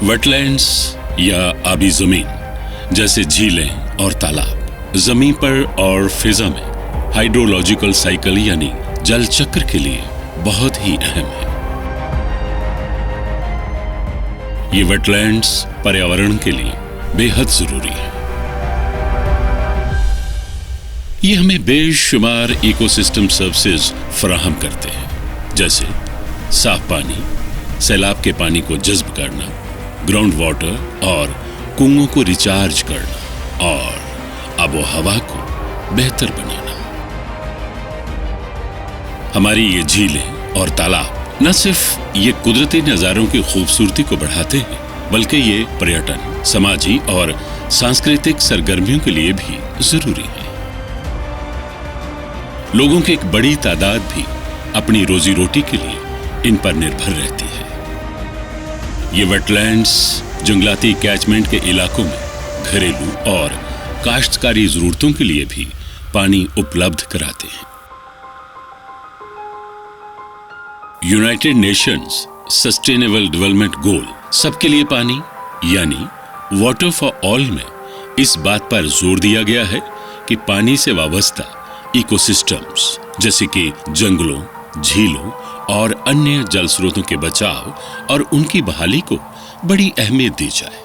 Wetlands या आबी जमीन जैसे झीलें और तालाब जमीन पर और फिजा में हाइड्रोलॉजिकल साइकिल यानी जल चक्र के लिए बहुत ही अहम है। ये वेटलैंड्स पर्यावरण के लिए बेहद जरूरी है। ये हमें बेशुमार इकोसिस्टम सर्विसेज फराहम करते हैं, जैसे साफ पानी, सैलाब के पानी को जज्ब करना, ग्राउंड वाटर और कुओं को रिचार्ज करना और आबो हवा को बेहतर बनाना। हमारी ये झीलें और तालाब न सिर्फ ये कुदरती नजारों की खूबसूरती को बढ़ाते हैं, बल्कि ये पर्यटन, सामाजिक और सांस्कृतिक सरगर्मियों के लिए भी जरूरी है। लोगों की एक बड़ी तादाद भी अपनी रोजी रोटी के लिए इन पर निर्भर रहती है। ये वेटलैंड्स जंगलाती कैचमेंट के इलाकों में घरेलू और काश्तकारी जरूरतों के लिए भी पानी उपलब्ध कराते हैं। United Nations sustainable development goal सबके लिए पानी यानी वाटर फॉर ऑल में इस बात पर जोर दिया गया है कि पानी से वाबस्ता इकोसिस्टम्स जैसे कि जंगलों, झीलों और अन्य जल स्रोतों के बचाव और उनकी बहाली को बड़ी अहमियत दी जाए।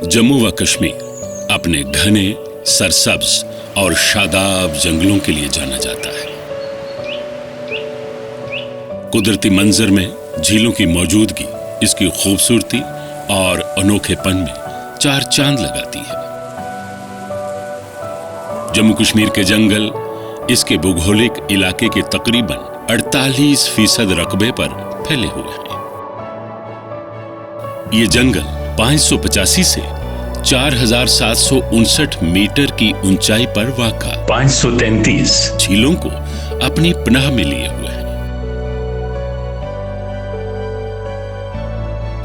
जम्मू व कश्मीर अपने घने, सरसब्ज और शादाब जंगलों के लिए जाना जाता है। कुदरती मंजर में झीलों की मौजूदगी इसकी खूबसूरती और अनोखेपन में चार चांद लगाती है। जम्मू कश्मीर के जंगल इसके भूगोलिक इलाके के तकरीबन 48% रकबे पर फैले हुए हैं। ये जंगल 585 से 4759 मीटर की ऊंचाई पर वाक़ा 533 झीलों को अपनी पनाह में लिए हुए हैं।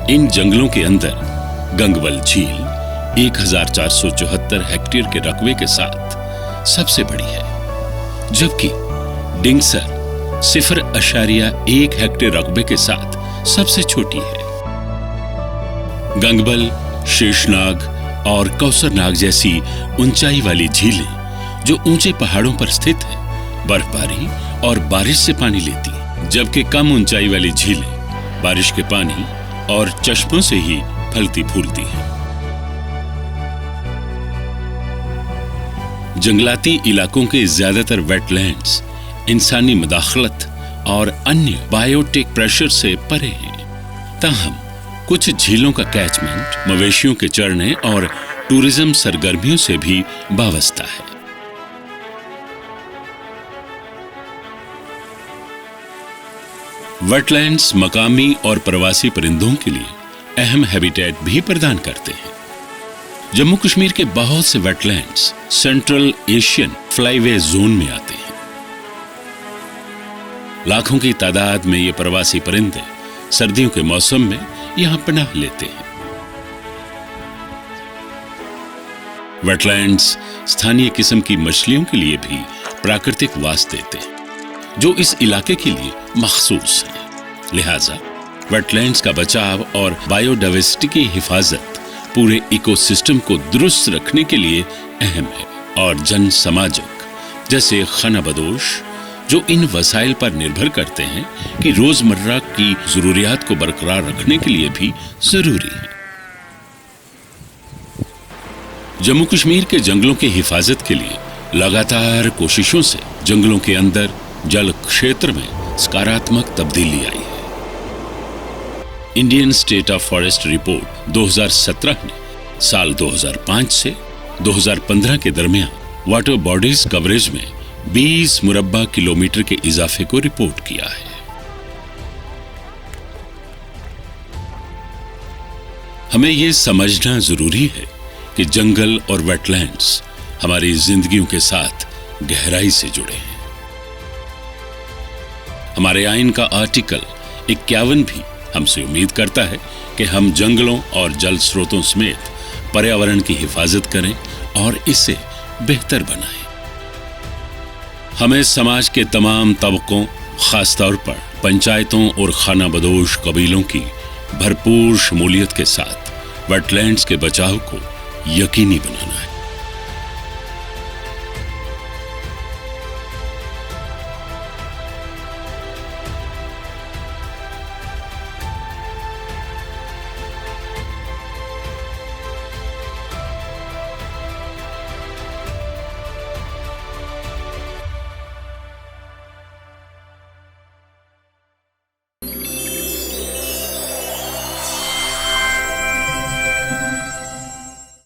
इन जंगलों के अंदर गंगबल झील 1474 हेक्टेयर के रकबे के साथ सबसे बड़ी है, जबकि डिंगसर 0.1 हेक्टेयर रकबे के साथ सबसे छोटी है। गंगबल, शेषनाग और कौसरनाग जैसी ऊंचाई वाली झीलें जो ऊंचे पहाड़ों पर स्थित हैं, बर्फबारी और बारिश से पानी लेती हैं, जबकि कम ऊंचाई वाली झीलें बारिश के पानी और चश्मों से ही फलती फूलती हैं। जंगलाती इलाकों के ज्यादातर वेटलैंड्स इंसानी मदाखलत और अन्य बायोटिक प्रेशर से परे हैं। ताहम कुछ झीलों का कैचमेंट मवेशियों के चरने और टूरिज्म सरगर्मियों से भी वाबस्ता है। वेटलैंड्स मकामी और प्रवासी परिंदों के लिए अहम हैबिटेट भी प्रदान करते हैं। जम्मू कश्मीर के बहुत से wetlands central Asian flyway zone में आते हैं। लाखों की तादाद में ये प्रवासी परिंदे सर्दियों के मौसम में यहां पनाह लेते हैं। वेटलैंड्स स्थानीय किस्म की मछलियों के लिए भी प्राकृतिक वास देते हैं, जो इस इलाके के लिए मखसूस है। लिहाजा वेटलैंड्स का बचाव और बायोडाइवर्सिटी की हिफाजत पूरे इकोसिस्टम को दुरुस्त रखने के लिए अहम है, और जन समाजक जैसे खाना बदोश जो इन वसाइल पर निर्भर करते हैं कि रोजमर्रा की जरूरियात को बरकरार रखने के लिए भी जरूरी है। जम्मू कश्मीर के जंगलों की हिफाजत के लिए लगातार कोशिशों से जंगलों के अंदर जल क्षेत्र में सकारात्मक तब्दीली आई है। Indian state of forest report 2017 ने साल 2005 से 2015 के दरमियान वाटर बॉडीज कवरेज में 20 मुरब्बा किलोमीटर के इजाफे को रिपोर्ट किया है। हमें यह समझना जरूरी है कि जंगल और वेटलैंड्स हमारी जिंदगियों के साथ गहराई से जुड़े हैं। हमारे आईन का आर्टिकल 51 भी हमसे उम्मीद करता है कि हम जंगलों और जल स्रोतों समेत पर्यावरण की हिफाजत करें और इसे बेहतर बनाएं। हमें समाज के तमाम तबकों, खासतौर पर पंचायतों और खाना बदोश कबीलों की भरपूर शमूलियत के साथ वेटलैंड्स के बचाव को यकीनी बनाना है।